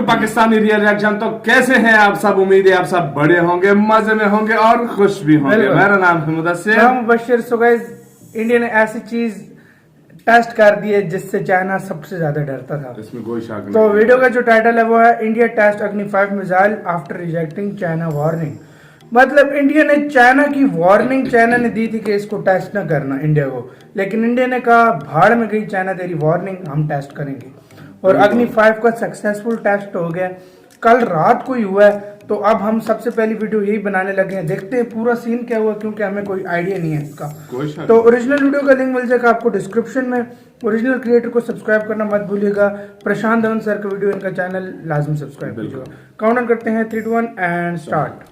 To Pakistani real reaction. तो कैसे हैं आप सब? उम्मीद है आप सब बड़े होंगे, मजे में होंगे और खुश भी होंगे। मेरा नाम है Mudassir. Mubashir. So guys, India ने ऐसी चीज टेस्ट कर दी है जिससे चाइना सबसे ज्यादा डरता था। इसमें कोई शक नहीं। तो वीडियो का जो टाइटल है वो है इंडिया टेस्ट अग्नि 5 missile after rejecting China warning. मतलब इंडिया ने चाइना की वार्निंग चाइना ने दी थी कि इसको टेस्ट ना करना इंडिया को, लेकिन इंडिया ने कहा भाड़ में गई चाइना, तेरी वार्निंग, हम टेस्ट करेंगे। और अग्नि 5 का सक्सेसफुल टेस्ट हो गया, कल रात को ही हुआ है। तो अब हम सबसे पहली वीडियो यही बनाने लगे हैं, देखते हैं पूरा सीन क्या हुआ, क्योंकि हमें कोई आइडिया नहीं है इसका। तो ओरिजिनल वीडियो का लिंक मिल जाएगा आपको डिस्क्रिप्शन में। ओरिजिनल क्रिएटर को सब्सक्राइब करना मत भूलिएगा। प्रशांत धवन सर का वीडियो, इनका चैनल लाजमी सब्सक्राइब कीजिएगा। काउंटडाउन करते हैं 3 2 1 एंड स्टार्ट।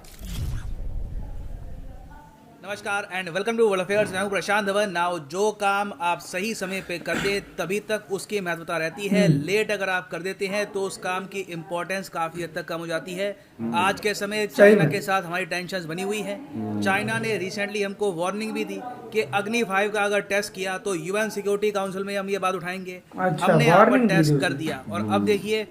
नमस्कार and welcome to world affairs. मैं हूं प्रशांत धवन। नाउ जो काम आप सही समय पे कर दे तभी तक उसकी महत्वता रहती है। लेट अगर आप कर देते हैं तो उस काम की इम्पोर्टेंस काफी हद तक कम हो जाती है। आज के समय चाइना के साथ हमारी टेंशन्स बनी हुई है। चाइना ने रिसेंटली हमको वार्निंग भी दी कि अग्नि 5 का अगर टेस्ट किया तो यूएन सिक्योरिटी काउंसिल में हम ये बात उठाएंगे। हमने यहाँ पर टेस्ट कर दिया और अब देखिए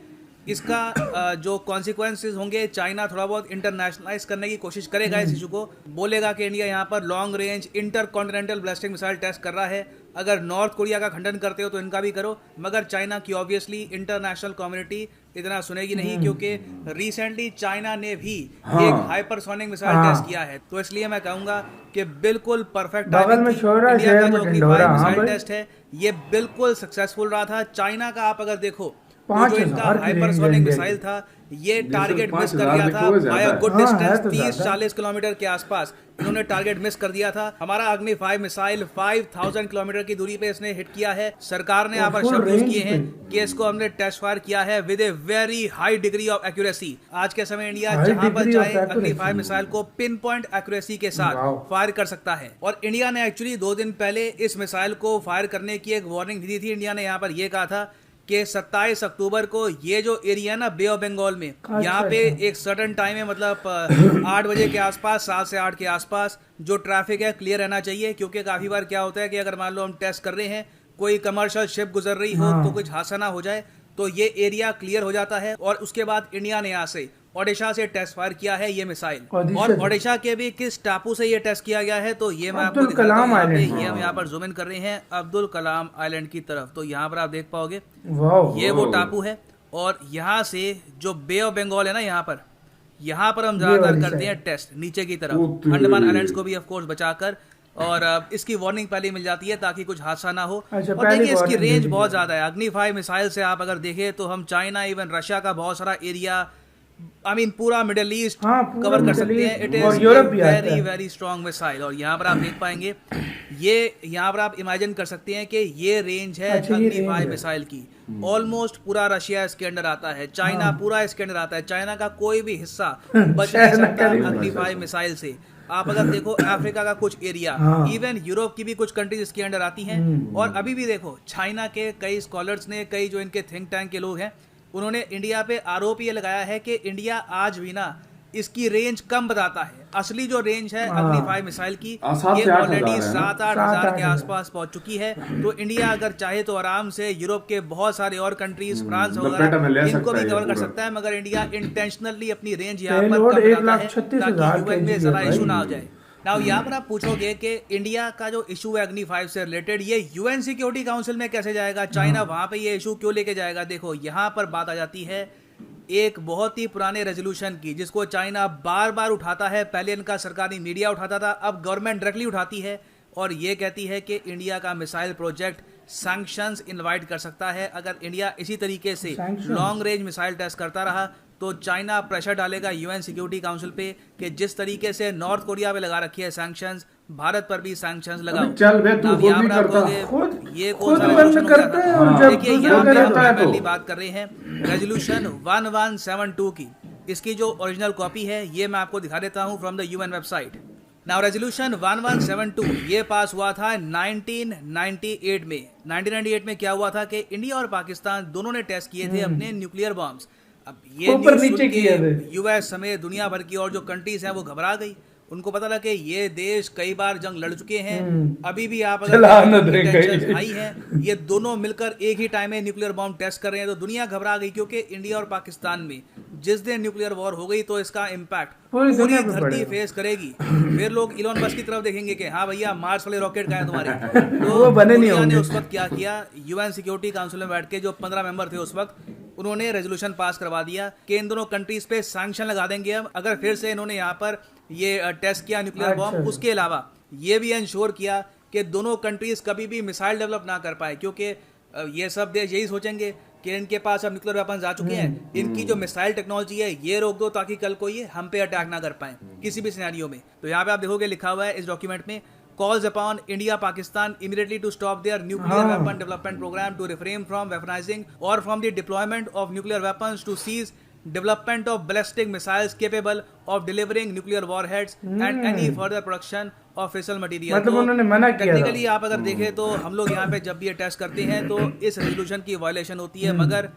इसका जो कॉन्सिक्वेंसेस होंगे, चाइना थोड़ा बहुत इंटरनेशनलाइज करने की कोशिश करेगा इस इशू को। बोलेगा कि इंडिया यहाँ पर long range intercontinental ballistic missile test कर रहा है। अगर नॉर्थ कोरिया का खंडन करते हो तो इनका भी करो, मगर चाइना की ऑब्वियसली इंटरनेशनल कम्युनिटी इतना सुनेगी नहीं, क्योंकि रिसेंटली चाइना ने भी एक हाइपरसोनिक मिसाइल टेस्ट किया है। तो इसलिए मैं कहूंगा कि बिल्कुल परफेक्ट इंडिया का जो मिसाइल टेस्ट है ये बिल्कुल सक्सेसफुल रहा था। चाइना का आप अगर देखो, जो इनका हाइपरसोनिक मिसाइल था ये टारगेट मिस कर दिया था by a good distance, 30-40 kilometre के आसपास इन्होंने टारगेट मिस कर दिया था। हमारा अग्नि 5 मिसाइल 5000 किलोमीटर की दूरी पे इसने हिट किया है। सरकार ने यहाँ पर शब्द यूज किए हैं कि इसको हमने टेस्ट फायर किया है with a very high degree of accuracy. आज के समय इंडिया जहां पर चाहे अग्नि 5 मिसाइल को पिन पॉइंट एक्यूरेसी के साथ फायर कर सकता है। और इंडिया ने एक्चुअली 2 दिन पहले इस मिसाइल को फायर करने की एक वार्निंग दी थी। इंडिया ने यहाँ पर यह कहा था कि 27 अक्टूबर को ये जो एरिया ना बे ऑफ बंगाल में, यहाँ पे एक सर्टेन टाइम है, मतलब 8 बजे के आसपास, 7 से 8 के आसपास जो ट्रैफिक है क्लियर रहना चाहिए। क्योंकि काफी बार क्या होता है कि अगर मान लो हम टेस्ट कर रहे हैं, कोई कमर्शियल शिप गुजर रही हो तो कुछ हादसा ना हो जाए, तो ये एरिया क्लियर हो जाता है। और उसके बाद इंडिया ने यहाँ से ओडिशा से टेस्ट फायर किया है ये मिसाइल। और ओडिशा के भी किस टापू से ये टेस्ट किया गया है तो ये मैं आपको दिखाता हूं। ये हम यहाँ पर जूम इन कर रहे हैं अब्दुल कलाम आइलैंड की तरफ। तो यहाँ पर आप देख पाओगे ये वो टापू है। और यहाँ से जो बे ऑफ बंगाल है ना, यहाँ पर हम ज्यादातर करते हैं टेस्ट नीचे की तरफ, अंडमान आइलैंड्स को भी ऑफ कोर्स बचाकर। और इसकी वार्निंग पहले मिल जाती है ताकि कुछ हादसा ना हो। और देखिए इसकी रेंज बहुत ज्यादा है। अग्नि 5 मिसाइल से आप अगर देखें तो हम चाइना, इवन रशिया का बहुत सारा एरिया, पूरा मिडिल ईस्ट कवर कर सकते हैं। It is very very strong missile. और यहाँ पर आप देख पाएंगे, ये यहाँ पर आप इमेजिन कर सकते हैं कि ये रेंज है अग्नि 5 मिसाइल की। ऑलमोस्ट पूरा रशिया इसके अंडर आता है, चाइना पूरा इसके अंडर आता है। चाइना का कोई भी हिस्सा बच नहीं सकता अग्नि 5 मिसाइल से। आप अगर देखो अफ्रीका का कुछ एरिया, इवन यूरोप की भी कुछ कंट्रीज इसके अंडर आती हैं। और अभी भी देखो चाइना के कई स्कॉलर्स ने, कई जो इनके थिंक टैंक के लोग हैं, उन्होंने इंडिया पे आरोप ये लगाया है कि इंडिया आज भी ना इसकी रेंज कम बताता है। असली जो रेंज है अग्नि 5 मिसाइल की ये ऑलरेडी 7-8 हजार के आसपास पहुंच चुकी है। तो इंडिया अगर चाहे तो आराम से यूरोप के बहुत सारे और कंट्रीज, फ्रांस वगैरह, इनको भी कवर कर सकता है। मगर इंडिया इंटेंशनली अपनी रेंज यहाँ पर कम बताता है ताकि यूएन में जरा इशू ना हो जाए। नाउ यहाँ पर आप पूछोगे कि इंडिया का जो इशू है अग्नि 5 से रिलेटेड, ये यूएन सिक्योरिटी काउंसिल में कैसे जाएगा, चाइना वहां पे ये इशू क्यों लेके जाएगा। देखो यहाँ पर बात आ जाती है एक बहुत ही पुराने रेजोल्यूशन की, जिसको चाइना बार बार उठाता है। पहले इनका सरकारी मीडिया उठाता था, अब गवर्नमेंट डायरेक्टली उठाती है और ये कहती है कि इंडिया का मिसाइल प्रोजेक्ट सैंक्शंस इनवाइट कर सकता है। अगर इंडिया इसी तरीके से लॉन्ग रेंज मिसाइल टेस्ट करता रहा तो चाइना प्रेशर डालेगा यूएन सिक्योरिटी काउंसिल पे कि जिस तरीके से नॉर्थ कोरिया पे लगा रखी है सैंक्शंस, भारत पर भी सैंक्शंस लगाओ। चल बे तू खुद नहीं करता, ये कौन सा रेजोल्यूशन करता है? और देखिए यहाँ पे हम पहली बात कर रहे हैं रेजोल्यूशन 1172 की। इसकी जो ओरिजिनल कॉपी है ये मैं आपको दिखा देता हूँ from the UN website. Now resolution 1172 ये पास हुआ था 1998 में। 1998 में क्या हुआ था कि इंडिया और पाकिस्तान दोनों ने टेस्ट किए थे अपने न्यूक्लियर बॉम्ब्स। अब ये न्यूज़ सुन के यूएस समेत दुनिया भर की और जो कंट्रीज हैं वो घबरा गई उनको पता लगा कि ये देश कई बार जंग लड़ चुके हैं, अभी भी आप चला न दें टेंशन्स कहीं। हाई हैं, ये दोनों मिलकर एक ही टाइम में न्यूक्लियर बॉम्ब टेस्ट कर रहे हैं, तो दुनिया घबरा गई। क्योंकि इंडिया और पाकिस्तान में जिस दिन न्यूक्लियर वॉर हो गई तो इसका इम्पैक्ट पूरी पूरी दुनिया पे धरती पड़ेगा। फेस करेगी। फिर लोग इलॉन मस्क की तरफ देखेंगे कि हाँ भैया मार्स वाले रॉकेट कहाँ है तुम्हारे। तो वो बने नहीं दुनिया ने होंगे। उस वक्त क्या किया, यूएन सिक्योरिटी काउंसिल में बैठ के जो 15 मेंबर थे उस वक्त, उन्होंने रेजोल्यूशन पास करवा दिया कि इन दोनों कंट्रीज पे सैंक्शन लगा देंगे हम अगर फिर से इन्होंने यहाँ पर ये टेस्ट किया न्यूक्लियर अच्छा। बॉम्ब। उसके अलावा ये भी इंश्योर किया कि दोनों कंट्रीज कभी भी मिसाइल डेवलप ना कर पाए, क्योंकि ये सब देश यही सोचेंगे कि इनके पास अब न्यूक्लियर वेपन्स आ चुके हैं, इनकी जो मिसाइल टेक्नोलॉजी है ये रोक दो ताकि कल को ये हम पे अटैक ना कर पाए किसी भी सिनेरियो में। तो यहाँ पे आप देखोगे लिखा हुआ है इस डॉक्यूमेंट में, calls upon India Pakistan immediately to stop their nuclear weapon development program, to refrain from weaponizing or from the deployment of nuclear weapons, to cease development of ballistic missiles capable of delivering nuclear warheads and any further production of fissile material। मतलब उन्होंने मना किया था। Technically आप अगर देखें तो हम लोग यहाँ पे जब भी ये टेस्ट करते हैं तो इस रेजोल्यूशन की वायलेशन होती है, मगर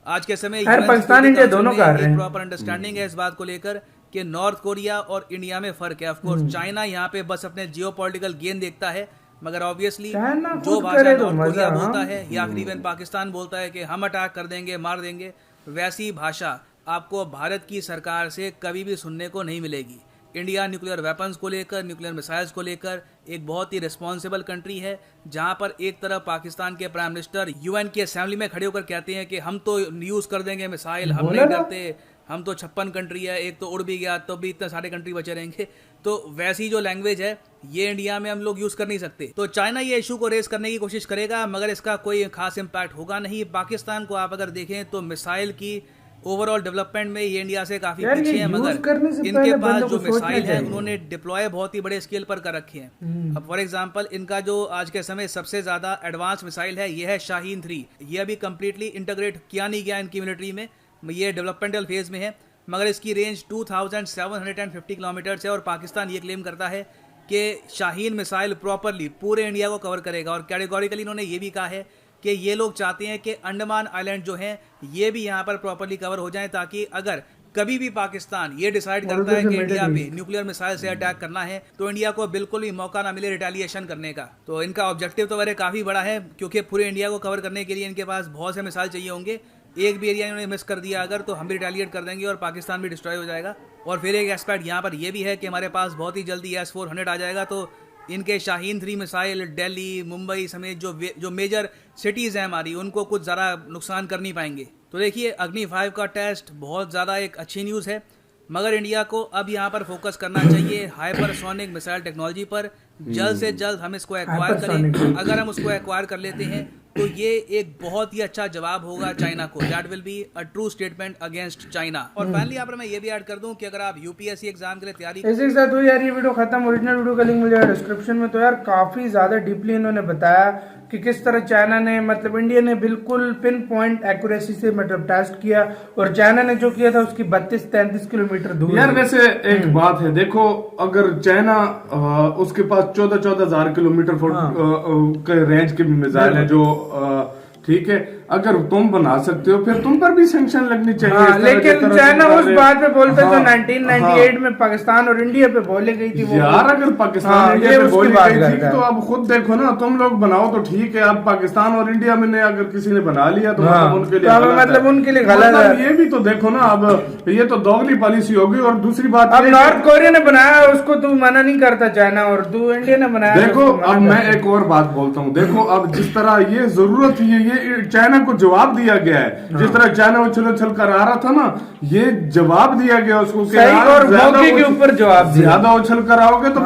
आज के समय खैर, पाकिस्तान इंडिया दोनों कर रहे हैं। प्रॉपर अंडरस्टैंडिंग है इस बात को लेकर कि नॉर्थ कोरिया और इंडिया में फर्क है। ऑफ कोर्स चाइना यहाँ पे बस अपने जियोपॉलिटिकल गेन देखता है, मगर ऑब्वियसली चाइना जो खुद भाषा करे तो नॉर्थ कोरिया मजा, बोलता हाँ। है या फिर इवन पाकिस्तान बोलता है कि हम अटैक कर देंगे, मार देंगे, वैसी भाषा आपको भारत की सरकार से कभी भी सुनने को नहीं मिलेगी। इंडिया न्यूक्लियर वेपन्स को लेकर, न्यूक्लियर मिसाइल्स को लेकर एक बहुत ही रिस्पॉन्सिबल कंट्री है, जहां पर एक तरफ पाकिस्तान के प्राइम मिनिस्टर यूएन की असेंबली में खड़े होकर कहते हैं कि हम तो यूज कर देंगे मिसाइल, हम नहीं करते, हम तो 56 कंट्री है, एक तो उड़ भी गया तो भी इतने सारे कंट्री बचे रहेंगे। तो वैसी जो लैंग्वेज है ये इंडिया में हम लोग यूज कर नहीं सकते। तो चाइना ये इशू को रेज करने की कोशिश करेगा, मगर इसका कोई खास इम्पैक्ट होगा नहीं। पाकिस्तान को आप अगर देखें तो मिसाइल की ओवरऑल डेवलपमेंट में ये इंडिया से काफी यार, पीछे ये है, use मगर करने से इनके पहले पास बंदों जो को सोचना मिसाइल है चाहिए। उन्होंने डिप्लॉय बहुत ही बड़े स्केल पर कर रखे हैं। अब फॉर एग्जांपल इनका जो आज के समय सबसे ज्यादा एडवांस मिसाइल है ये है शाहीन 3। ये अभी कंप्लीटली इंटीग्रेट किया नहीं गया इनकी मिलिट्री में, ये डेवलपमेंटल फेज में है, मगर इसकी रेंज 2750 किलोमीटर है और पाकिस्तान ये क्लेम करता है कि शाहीन मिसाइल प्रॉपरली पूरे इंडिया को कवर करेगा। और कैटेगोरिकली इन्होंने ये भी कहा है कि ये लोग चाहते हैं कि अंडमान आइलैंड जो हैं ये भी यहाँ पर प्रॉपरली कवर हो जाएं, ताकि अगर कभी भी पाकिस्तान ये डिसाइड करता है कि इंडिया पे न्यूक्लियर मिसाइल से अटैक करना है तो इंडिया को बिल्कुल भी मौका ना मिले रिटेलिएशन करने का। तो इनका ऑब्जेक्टिव तो वैसे काफी बड़ा है, क्योंकि पूरे इंडिया को कवर करने के लिए इनके पास बहुत से मिसाइल चाहिए होंगे। एक भी एरिया इन्होंने मिस कर दिया अगर तो हम भी रिटेलिएट कर देंगे और पाकिस्तान भी डिस्ट्रॉय हो जाएगा। और फिर एक एस्पेक्ट यहाँ पर यह भी है कि हमारे पास बहुत ही जल्दी S-400 आ जाएगा, तो इनके शाहीन 3 मिसाइल दिल्ली, मुंबई समेत जो मेजर सिटीज़ हैं हमारी, उनको कुछ ज़्यादा नुकसान कर नहीं पाएंगे। तो देखिए अग्नि 5 का टेस्ट बहुत ज़्यादा एक अच्छी न्यूज़ है, मगर इंडिया को अब यहाँ पर फोकस करना चाहिए हाइपरसोनिक मिसाइल टेक्नोलॉजी पर। जल्द से जल्द हम इसको एक्वायर करें। अगर हम उसको एक्वायर कर लेते हैं तो ये एक बहुत ही अच्छा जवाब होगा चाइना को। That will be a true statement against China. और फाइनली यहाँ पर मैं ये भी ऐड कर दूं कि अगर आप यूपीएससी एग्जाम के लिए तैयारी इसी के साथ हुई यार ये वीडियो खत्म। ओरिजिनल वीडियो का लिंक मिल जाएगा डिस्क्रिप्शन में। तो यार काफी ज्यादा डीपली इन्होंने बताया कि किस तरह चाइना ने मतलब इंडिया ने बिल्कुल पिन पॉइंट एक्यूरेसी से मतलब टेस्ट किया और चाइना ने जो किया था उसकी 32-33 किलोमीटर दूर। यार वैसे एक बात है, देखो अगर चाइना उसके पास 14,000 किलोमीटर के रेंज के मिसाइल है जो ठीक है, अगर तुम बना सकते हो फिर तुम पर भी सैंक्शन लगनी चाहिए। हाँ, लेकिन चाइना उस बात पे बोलता जो 1998 में पाकिस्तान और इंडिया पे बोले गई थी वो। यार अगर पाकिस्तान इंडिया पे बोली गई थी तो अब खुद देखो ना, तुम लोग बनाओ तो ठीक है, अब पाकिस्तान और इंडिया में अगर किसी ने बना लिया तो मतलब उनके लिए मतलब उनके लिए गलत है। ये भी तो देखो ना, अब ये तो दोगली पॉलिसी होगी। और दूसरी बात अब नॉर्थ कोरिया ने बनाया उसको तू मना नहीं करता चाइना, और तू इंडिया ने बनाया। देखो अब मैं एक और बात बोलता हूँ, देखो अब जिस तरह ये जरूरत है, ये चाइना को जवाब दिया गया है। जिस तरह चाइना उछल कर आ रहा था ना, ये जवाब दिया गया उसको और मौके के ऊपर जवाब दिया। ज्यादा उछल कर आओगे तो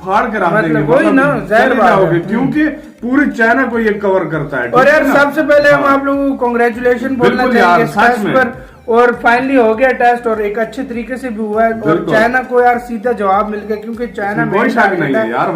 फाड़ कर आओगे, क्योंकि पूरी चाइना को ये कवर करता है। और यार सबसे पहले हम आप लोगों को कांग्रेचुलेशन बोलना चाहेंगे इस टेस्ट पर। और फाइनली हो गया टेस्ट और एक अच्छे तरीके से भी हुआ है। और चाइना को यार सीधा जवाब मिल गया, क्योंकि चाइना हमेशा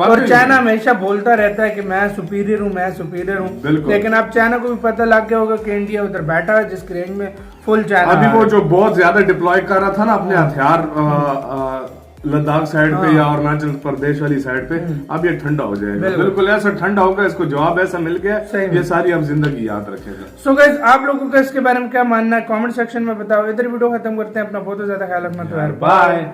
और चाइना हमेशा बोलता रहता है कि मैं सुपीरियर हूँ, मैं सुपीरियर हूँ। लेकिन अब चाइना को भी पता लग गया होगा कि इंडिया उधर बैठा है जिसकी रेंज में फुल चाइना। अभी वो जो बहुत ज्यादा डिप्लॉय कर रहा था ना अपने हथियार लद्दाख साइड पे या अरुणाचल प्रदेश वाली साइड पे, अब ये ठंडा हो जाएगा। बिल्कुल ऐसा ठंडा होगा, इसको जवाब ऐसा मिल गया, ये सारी अब जिंदगी याद रखेगा। सो गाइस आप लोगों का इसके बारे में क्या मानना है कमेंट सेक्शन में बताओ। इधर वीडियो खत्म करते हैं। अपना बहुत ज्यादा ख्याल रखना। तो यार बाय।